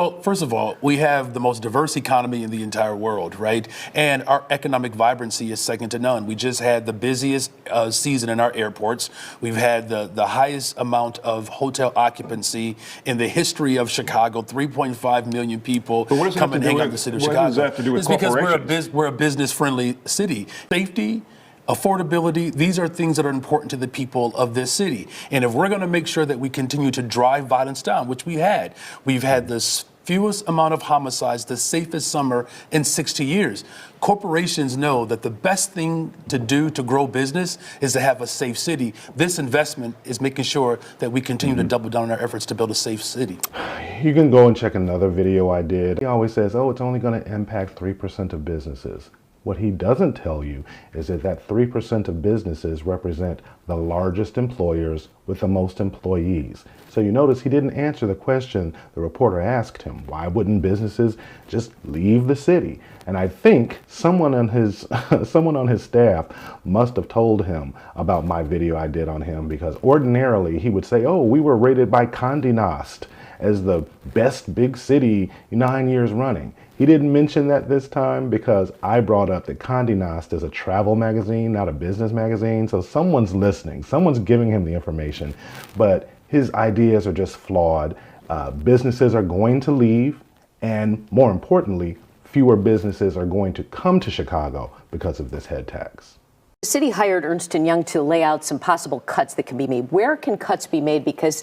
Well, first of all, we have the most diverse economy in the entire world, right? And our economic vibrancy is second to none. We just had the busiest season in our airports. We've had the highest amount of hotel occupancy in the history of Chicago, 3.5 million people come and hang out in the city of Chicago. What does that have to do with corporations? Because we're a business-friendly city. Safety, affordability, these are things that are important to the people of this city. And if we're going to make sure that we continue to drive violence down, which we've had the fewest amount of homicides, the safest summer in 60 years. Corporations know that the best thing to do to grow business is to have a safe city. This investment is making sure that we continue to double down on our efforts to build a safe city. You can go and check another video I did. He always says, oh, it's only going to impact 3% of businesses. What he doesn't tell you is that 3% of businesses represent the largest employers with the most employees. So you notice he didn't answer the question the reporter asked him. Why wouldn't businesses just leave the city? And I think someone on his staff must have told him about my video I did on him, because ordinarily he would say, oh, we were rated by Condé Nast as the best big city 9 years running. He didn't mention that this time because I brought up that Condé Nast is a travel magazine, not a business magazine. So someone's listening, someone's giving him the information, but his ideas are just flawed. Businesses are going to leave, and more importantly, fewer businesses are going to come to Chicago because of this head tax. The city hired Ernst & Young to lay out some possible cuts that can be made. Where can cuts be made? Because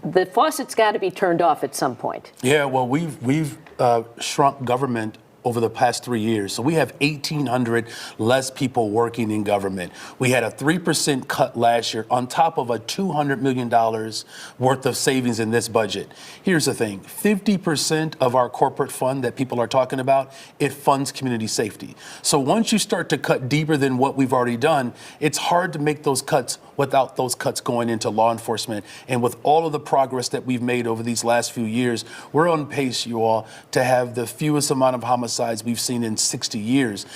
the faucet's got to be turned off at some point. Yeah, well, we've shrunk government over the past 3 years. So we have 1,800 less people working in government. We had a 3% cut last year on top of a $200 million worth of savings in this budget. Here's the thing, 50% of our corporate fund that people are talking about, it funds community safety. So once you start to cut deeper than what we've already done, it's hard to make those cuts without those cuts going into law enforcement. And with all of the progress that we've made over these last few years, we're on pace, you all, to have the fewest amount of homicides we've seen in 60 years.